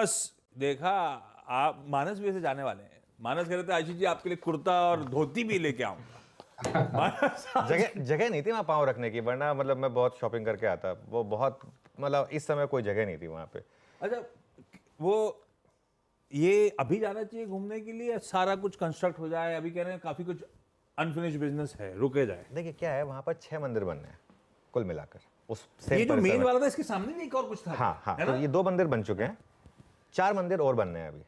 बस देखा, आप मानस भी ऐसे जाने वाले हैं। मानस कह रहे थे आशीष जी आपके लिए कुर्ता और धोती भी लेके आऊंगा। मानस जगह जगह नहीं थी वहाँ पाँव रखने की, वरना मतलब मैं बहुत शॉपिंग करके आता। वो बहुत मतलब इस समय कोई जगह नहीं थी वहाँ पे। अच्छा, वो ये अभी जाना चाहिए घूमने के लिए, सारा कुछ कंस्ट्रक्ट हो जाए? अभी कह रहे हैं काफी कुछ अनफिनिश्ड बिजनेस है, रुके जाए। देखिए क्या है, वहाँ पर 6 मंदिर बनने हैं कुल मिलाकर उस ये सेम जो परिसर मेन में। वाला था इसके सामने भी एक और कुछ था हाँ हाँ, है तो ना? ये 2 मंदिर बन चुके हैं, 4 मंदिर और बनने हैं अभी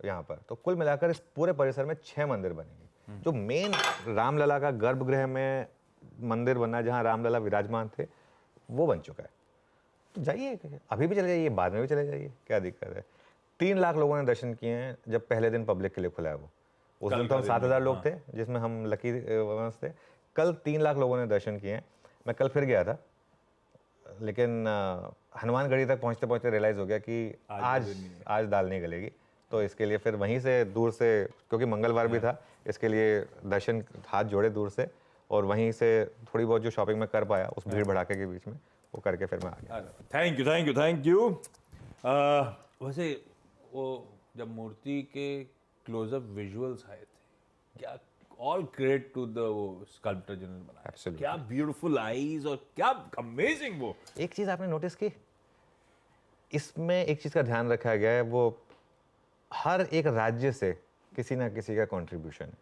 यहाँ पर। तो कुल मिलाकर इस पूरे परिसर में 6 मंदिर बनेंगे। जो मेन रामलला का गर्भगृह में मंदिर बना, जहाँ रामलला विराजमान थे, वो बन चुका है। तो जाइए, अभी भी चले जाइए, बाद में भी चले जाइए, क्या दिक्कत है। 3 लाख लोगों ने दर्शन किए हैं जब पहले दिन पब्लिक के लिए खुला है वो। उस कल दिन तो का हम दिन 7,000 लेकिन, लोग हाँ। थे, जिसमें हम लकी वंस थे। कल 3 लाख लोगों ने दर्शन किए हैं। मैं कल फिर गया था, लेकिन हनुमानगढ़ी तक पहुंचते पहुंचते रियलाइज़ हो गया कि आज वो आज दिन नहीं है। आज दाल नहीं गलेगी। तो इसके लिए फिर वहीं से दूर से, क्योंकि मंगलवार भी था, इसके लिए दर्शन हाथ जोड़े दूर से, और वहीं से थोड़ी बहुत जो शॉपिंग मैं कर पाया उस भीड़ भड़ाके के बीच में, वो करके फिर मैं आ गया। Thank you, thank you, thank you. वैसे वो जब मूर्ति के क्लोजअप विजुअल्स आए थे, क्या ऑल क्रेडिट टू द वो स्कल्पटर जिन्होंने बनाया। क्या एब्सोल्युटली। ब्यूटीफुल आईज और क्या अमेजिंग वो। एक चीज़ आपने नोटिस की, इसमें एक चीज़ का ध्यान रखा गया है, वो हर एक राज्य से किसी ना किसी का कंट्रीब्यूशन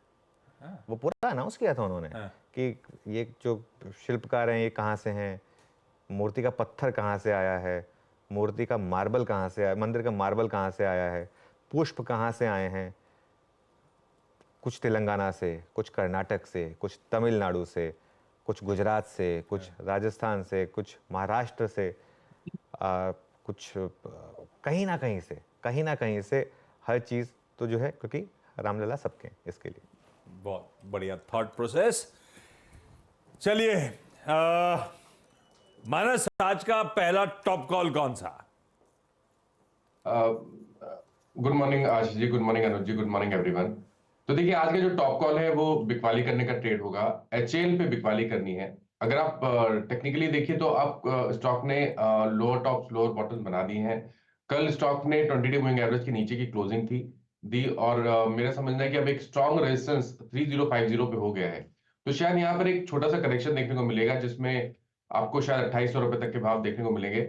है। वो पूरा अनाउंस किया था उन्होंने हाँ। कि ये जो शिल्पकार हैं ये कहाँ से हैं, मूर्ति का पत्थर कहाँ से आया है, मूर्ति का मार्बल कहाँ से आया, मंदिर का मार्बल कहाँ से आया है, पुष्प कहाँ से आए हैं। कुछ तेलंगाना से, कुछ कर्नाटक से, कुछ तमिलनाडु से, कुछ गुजरात से, कुछ राजस्थान से, कुछ महाराष्ट्र से, कुछ कहीं ना कहीं से हर चीज़ तो जो है, क्योंकि रामलला सबके हैं इसके लिए। बहुत बढ़िया थॉट प्रोसेस। चलिए, मानस आज का पहला टॉप कॉल कौन सा? Good morning Ashish ji, good morning अनुज जी, गुड मॉर्निंग एवरीवन। तो देखिए आज का जो टॉप कॉल है वो बिकवाली करने का ट्रेड होगा। एचएल पे बिकवाली करनी है। अगर आप टेक्निकली देखिए तो आप स्टॉक ने लोअर टॉप लोअर बॉटम बना दी हैं। कल स्टॉक ने 20 डे मूविंग एवरेज के नीचे की क्लोजिंग थी दी, और मेरा समझना है कि अब एक स्ट्रॉन्ग रेजिस्टेंस 3050 पे हो गया है। तो शायद यहाँ पर एक छोटा सा करेक्शन देखने को मिलेगा, जिसमें आपको शायद 2800 रुपए तक के भाव देखने को मिलेंगे।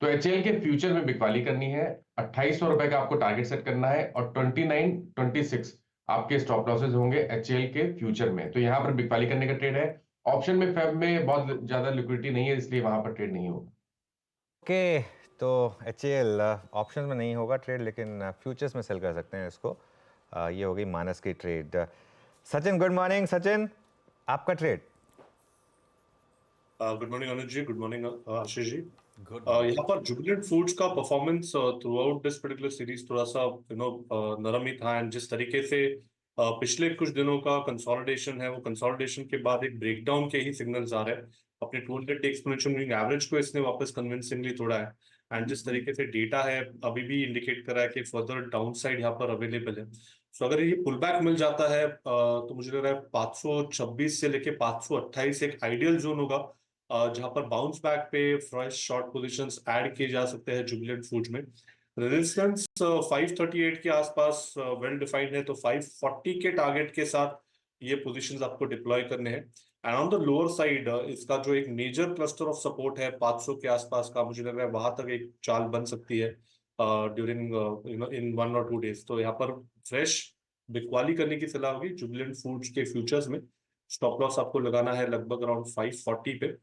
तो एचएल के फ्यूचर में बिकवाली करनी है। 2800 रुपए का आपको टारगेट सेट करना है, और 29-26 आपके स्टॉप लॉसेस होंगे एचएल के फ्यूचर में। तो यहां पर बिकवाली करने का ट्रेड है। ऑप्शन में फेब में बहुत ज्यादा लिक्विडिटी नहीं है, इसलिए वहां पर ट्रेड नहीं होगा। ओके, तो एचएएल ऑप्शन में नहीं होगा ट्रेड, लेकिन फ्यूचर्स में सेल कर सकते हैं इसको। ये हो गई मानस की trade. Sachin, good morning. Sachin, आपका ट्रेड। गुड मॉर्निंग अनुज जी, good morning Ashish ji. Good यहाँ पर जुबिलेंट फूड्स का performance through out this particular series थोड़ा सा नरम ही था। एंड जिस तरीके से पिछले कुछ दिनों का कंसोलिडेशन है, वो कंसोलिडेशन के बाद एक ब्रेकडाउन के ही सिग्नल्स आ रहे हैं। अपने 200 एक्सपोनेंशियल मूविंग एवरेज को इसने वापस कन्विंसिंगली तोड़ा है। एंड जिस तरीके से डेटा है अभी भी इंडिकेट कर रहा है कि फर्दर डाउन साइड यहाँ पर अवेलेबल है। सो अगर ये पुल बैक मिल जाता है तो मुझे लग रहा है 526 से लेके 528 एक आइडियल जोन होगा, जहां पर बाउंस बैक पे फ्रेश शॉर्ट पोजीशंस ऐड किए जा सकते हैं जुबिलेंट फूड्स में। रेजिस्टेंस 538 के आसपास वेल डिफाइंड है, तो 540 के टारगेट के साथ ये पोजीशंस आपको डिप्लॉय करने हैं। And on the lower side इसका जो एक मेजर क्लस्टर ऑफ सपोर्ट है 500 के आसपास का, मुझे लग रहा है वहां तक एक चाल बन सकती है ड्यूरिंग इन 1 और 2 डेज। तो यहाँ पर फ्रेश बिकवाली करने की सलाह होगी जुबिलेंट फूड्स के फ्यूचर्स में। स्टॉप लॉस आपको लगाना है लगभग अराउंड 540 पे।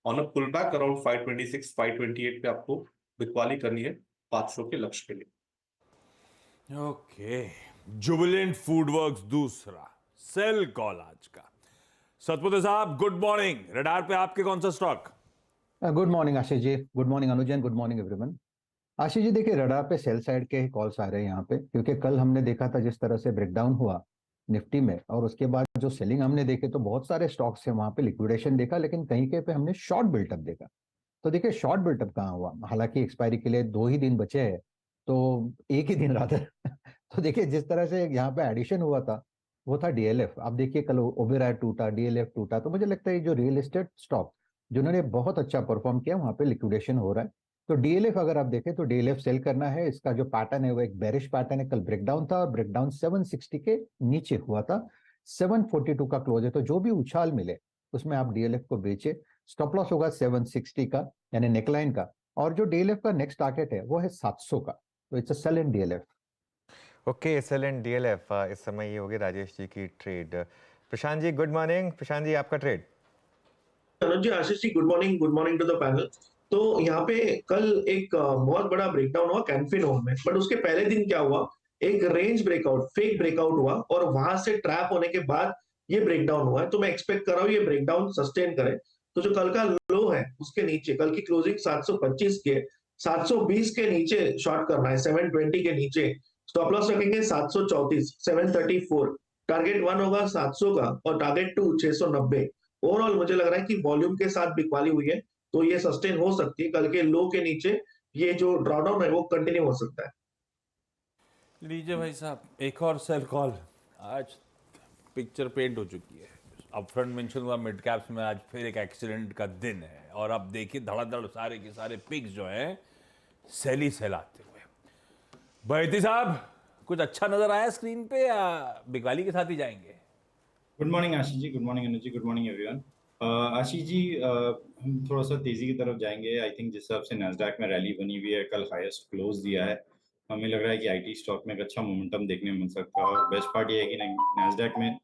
On a pull back around 526 528 पे आपको बिकवाली करनी है 500 के लक्ष्य के लिए। ओके, जुबिलेंट फूडवर्क्स दूसरा सेल कॉल आज का। सतपुते साहब, गुड मॉर्निंग। रडार पे आपके कौन सा stock? Good morning Ashish ji, good morning Anuj and good morning everyone. Ashish ji देखिए, रडार पे सेल साइड के ही कॉल्स आ रहे हैं यहाँ पे, क्योंकि कल हमने देखा था जिस तरह से ब्रेकडाउन हुआ निफ्टी में, और उसके बाद जो सेलिंग हमने देखे तो बहुत सारे स्टॉक्स हैं वहां पे लिक्विडेशन देखा, लेकिन कहीं के पे हमने शॉर्ट बिल्टअप देखा। तो देखिए शॉर्ट बिल्टअप कहाँ हुआ, हालांकि एक्सपायरी के लिए 2 ही दिन बचे हैं, तो एक ही दिन रात तो देखिए जिस तरह से यहाँ पे एडिशन हुआ था वो था डीएलएफ। अब देखिए कल ओबेरॉय टूटा, डीएलएफ टूटा, तो मुझे लगता है ये जो रियल एस्टेट स्टॉक जिन्होंने बहुत अच्छा परफॉर्म किया वहां पे लिक्विडेशन हो रहा है। तो डीएलएफ अगर आप देखें तो डीएलएफ सेल करना है, इसका जो पैटर्न है वो एक बेरिश पैटर्न है। कल ब्रेकडाउन था और ब्रेकडाउन 760 के नीचे हुआ था, 742 का क्लोज है, तो जो भी उछाल मिले उसमें आप डीएलएफ को बेचे। स्टॉप लॉस होगा 760 का यानी नेकलाइन का, और जो डीएलएफ का नेक्स्ट टारगेट है वो है 700 का, तो it's a sell in DLF. Okay, sell in DLF. इस समय ये होगी राजेश जी की trade. Prashant ji good morning. Prashant ji आपका trade. Anuj ji, Ashish ji, good morning to the panel. तो यहाँ पे कल एक बहुत बड़ा ब्रेकडाउन हुआ कैनफिन होम में, बट उसके पहले दिन क्या हुआ, एक रेंज ब्रेकआउट, फेक ब्रेकआउट हुआ और वहां से ट्रैप होने के बाद ये ब्रेकडाउन हुआ है। तो मैं एक्सपेक्ट कर रहा हूँ ये ब्रेकडाउन सस्टेन करे। तो जो कल का लो है उसके नीचे, कल की क्लोजिंग 725 के 720 के नीचे शॉर्ट करना है, 720 के नीचे स्टॉप लॉस रखेंगे 734, 734। टारगेट 1 होगा 700 का और टारगेट 2 690। ओवरऑल मुझे लग रहा है कि वॉल्यूम के साथ बिकवाली हुई है तो ये सस्टेन हो सकती है। कल के लो के नीचे ये जो ड्रॉडाउन है वो कंटिन्यू हो सकता है। लीजिए भाई साहब, एक और सेल कॉल। आज पिक्चर पेंट हो चुकी है। अपफ्रंट मेंशन हुआ मिड कैप्स में, आज फिर एक एक्सीडेंट का दिन है और अब देखिए धड़ाधड़ सारे के सारे पिक्स जो हैं सेल ही सेल आते हुए। बैती साहब, कुछ अच्छा नजर आया स्क्रीन पे या बिकवाली के साथ ही जाएंगे? Good morning Ashish ji, good morning अनुज जी, गुड मॉर्निंग एवरीवन। आशीष जी, हम थोड़ा सा तेजी की तरफ जाएंगे। आई थिंक जिस हिसाब से नैस्डैक में रैली बनी हुई है, कल हाईएस्ट क्लोज दिया है, हमें लग रहा है कि आईटी स्टॉक में एक अच्छा मोमेंटम देखने मिल सकता है। और बेस्ट पार्ट ये है कि नैस्डैक में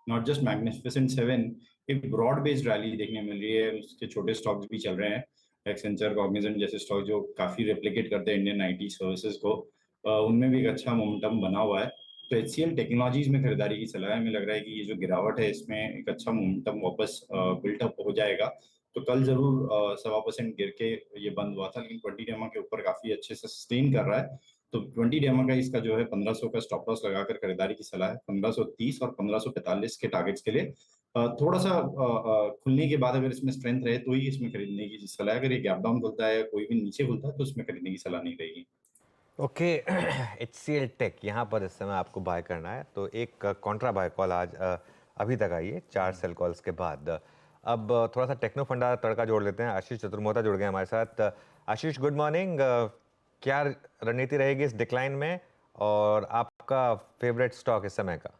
नॉट जस्ट मैग्निफिसेंट 7, एक ब्रॉड बेस्ड रैली देखने मिल रही है। उसके छोटे स्टॉक्स भी चल रहे हैं, एक्सेंचर, कॉग्निजेंट जैसे स्टॉक जो काफी रेप्लिकेट करते हैं इंडियन आईटी सर्विसेज को, उनमें भी एक अच्छा मोमेंटम बना हुआ है। तो HCL टेक्नोलॉजीज में खरीदारी की सलाह है। हमें लग रहा है कि ये जो गिरावट है इसमें एक अच्छा मोमेंटम वापस बिल्टअप हो जाएगा। तो कल जरूर 1.25% गिर के ये बंद हुआ था, लेकिन 20 डेमा के ऊपर काफी अच्छे से सस्टेन कर रहा है। तो 20 डेमा का इसका जो है 1500 का स्टॉप लॉस लगाकर खरीदारी की सलाह है। 1530 और 1545 के टारगेट्स के लिए थोड़ा सा खुलने के बाद अगर इसमें स्ट्रेंथ रहे तो ही इसमें खरीदने की सलाह है। अगर ये गैप डाउन खुलता है, कोई भी नीचे खुलता है, तो इसमें खरीदने की सलाह नहीं रहेगी। ओके, HCL टेक यहाँ पर इस समय आपको बाय करना है। तो एक कॉन्ट्रा बाय कॉल आज अभी तक आई है 4 सेल कॉल्स के बाद। अब थोड़ा सा टेक्नो फंडा तड़का जोड़ लेते हैं। आशीष चतुर्मोहता जुड़ गए हमारे साथ। आशीष गुड मॉर्निंग। क्या रणनीति रहेगी इस डिक्लाइन में और आपका फेवरेट स्टॉक इस समय का?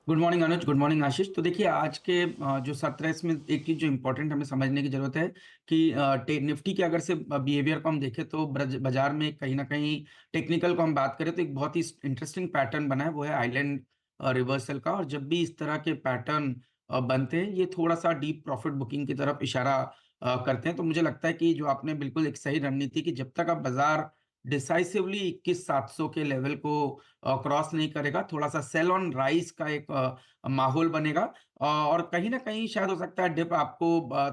गुड मॉर्निंग अनुज, गुड मॉर्निंग आशीष। तो देखिए आज के जो सत्र है इसमें एक चीज जो इम्पोर्टेंट हमें समझने की जरूरत है कि निफ्टी के अगर से बिहेवियर को हम देखें तो बाजार में कहीं ना कहीं टेक्निकल को हम बात करें तो एक बहुत ही इंटरेस्टिंग पैटर्न बना है, वो है आइलैंड रिवर्सल का। और जब भी इस तरह के पैटर्न बनते हैं ये थोड़ा सा डीप प्रॉफिट बुकिंग की तरफ इशारा करते हैं। तो मुझे लगता है कि जो आपने बिल्कुल एक सही रणनीति की, जब तक आप बाजार डिसाइसिवली 21,700 के लेवल को क्रॉस नहीं करेगा, थोड़ा सा सेल ऑन राइज का एक माहौल बनेगा। और कहीं ना कहीं शायद हो सकता है डिप आपको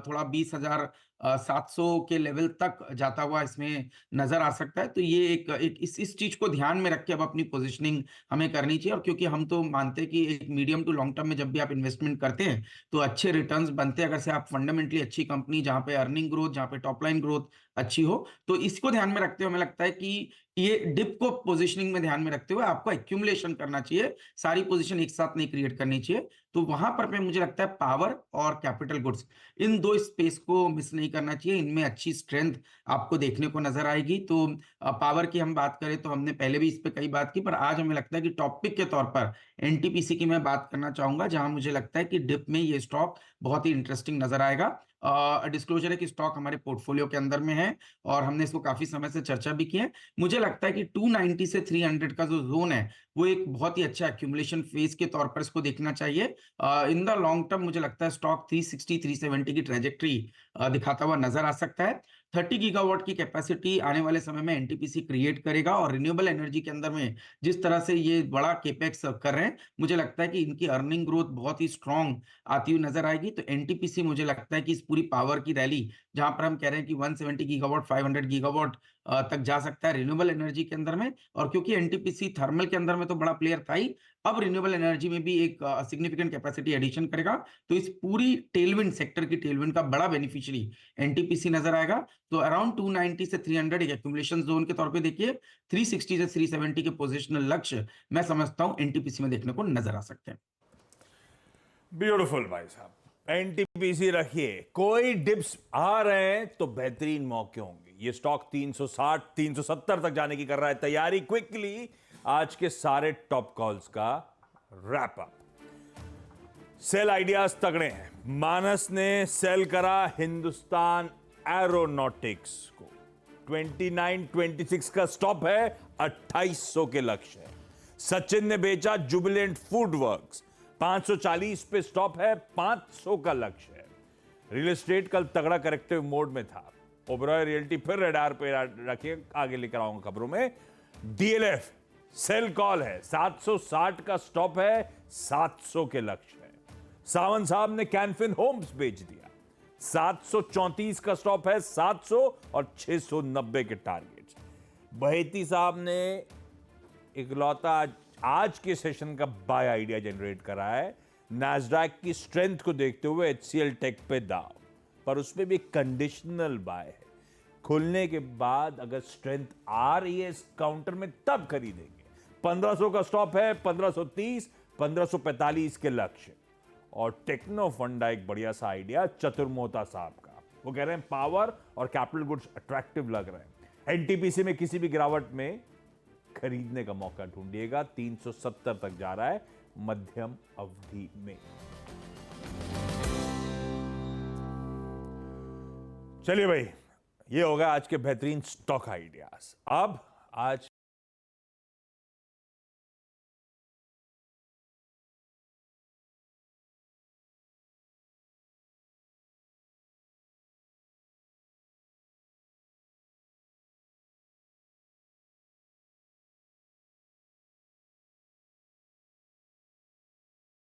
थोड़ा 20,700 के लेवल तक जाता हुआ इसमें नजर आ सकता है। तो ये एक इस चीज को ध्यान में रख के अब अपनी पोजीशनिंग हमें करनी चाहिए। और क्योंकि हम तो मानते हैं कि एक मीडियम टू लॉन्ग टर्म में जब भी आप इन्वेस्टमेंट करते हैं तो अच्छे रिटर्न्स बनते हैं अगर से आप फंडामेंटली अच्छी कंपनी, जहां पे अर्निंग ग्रोथ, जहां पे टॉप लाइन ग्रोथ अच्छी हो। तो इसको ध्यान में रखते हुए हमें लगता है कि ये डिप को पोजीशनिंग में ध्यान में रखते हुए आपको एक्यूमुलेशन करना चाहिए, सारी पोजीशन एक साथ नहीं क्रिएट करनी चाहिए। तो वहां पर मुझे लगता है पावर और कैपिटल गुड्स, इन दो स्पेस को मिस नहीं करना चाहिए। इनमें अच्छी स्ट्रेंथ आपको देखने को नजर आएगी। तो पावर की हम बात करें तो हमने पहले भी इस पे कई बात की, पर आज हमें लगता है कि टॉपिक के तौर पर एनटीपीसी की मैं बात करना चाहूंगा, जहां मुझे लगता है कि डिप में ये स्टॉक बहुत ही इंटरेस्टिंग नजर आएगा। डिस्क्लोजर है कि स्टॉक हमारे पोर्टफोलियो के अंदर में है और हमने इसको काफी समय से चर्चा भी की है। मुझे लगता है कि 290 से 300 का जो जोन है वो एक बहुत ही अच्छा एक्यूमुलेशन फेज के तौर पर इसको देखना चाहिए। इन द लॉन्ग टर्म मुझे लगता है स्टॉक 360 370 की ट्रेजेक्टरी दिखाता हुआ नजर आ सकता है। 30 गीगावाट की कैपेसिटी आने वाले समय में एनटीपीसी क्रिएट करेगा और रिन्यूएबल एनर्जी के अंदर में जिस तरह से ये बड़ा केपेक्स कर रहे हैं, मुझे लगता है कि इनकी अर्निंग ग्रोथ बहुत ही स्ट्रांग आती हुई नजर आएगी। तो एनटीपीसी मुझे लगता है कि इस पूरी पावर की रैली, जहां पर हम कह रहे हैं कि 170 गीगावाट 500 गीगावाट तक जा सकता है रिन्यूएबल एनर्जी के अंदर में, और क्योंकि एनटीपीसी थर्मल के अंदर में तो बड़ा प्लेयर था ही, अब रिन्यूएबल एनर्जी में भी एक सिग्निफिकेंट कैपेसिटी एडिशन करेगा। तो इस पूरी टेलविंड सेक्टर की टेलविंड का बड़ा बेनिफिशियरी एनटीपीसी नजर आएगा। तो अराउंड 290 से 300 एक एक्यूमुलेशन जोन के तौर पे देखिए, 360 से 370 के पोजिशनल लक्ष्य मैं समझता हूं एनटीपीसी में देखने को नजर आ सकते हैं। ब्यूटीफुल भाई साहब, एनटीपीसी रखिए। कोई डिप्स आ रहे हैं तो बेहतरीन मौके होंगे। ये स्टॉक 360 370 तक जाने की कर रहा है तैयारी। क्विकली आज के सारे टॉप कॉल्स का रैप अप। सेल आइडियाज तगड़े हैं। मानस ने सेल करा हिंदुस्तान एरोनॉटिक्स को। 2926 का स्टॉप है, 2800 के लक्ष्य है। सचिन ने बेचा जुबिलेंट फूड वर्क्स, 540 पे स्टॉप है, 500 का लक्ष्य है। रियल एस्टेट कल तगड़ा करेक्टिव मोड में था। ओबरॉय रियल्टी फिर रडार पे रखिए, आगे लेकर आऊंगा खबरों में। डीएलएफ सेल कॉल है, 760 का स्टॉप है, 700 के लक्ष्य है। सावंत साहब ने कैनफिन होम्स बेच दिया, 734 का स्टॉप है, 700 और 690 के टारगेट्स। बहेती साहब ने इकलौता आज के सेशन का बाय आइडिया जनरेट करा है। नैस्डैक की स्ट्रेंथ को देखते हुए एचसीएल टेक पे दाव, पर उसमें भी कंडीशनल बाय है। खुलने के बाद अगर स्ट्रेंथ आ रही है इस काउंटर में तब खरीदेंगे। 1500 का स्टॉप है, 1530, 1545 के लक्ष्य। और टेक्नो फंडा एक बढ़िया सा आइडिया चतुर मोहता साहब का। वो कह रहे हैं पावर और कैपिटल गुड्स अट्रैक्टिव लग रहे हैं। एनटीपीसी में किसी भी गिरावट में खरीदने का मौका ढूंढिएगा। 370 तक जा रहा है मध्यम अवधि में। चलिए भाई, ये होगा आज के बेहतरीन स्टॉक आइडियाज। अब आज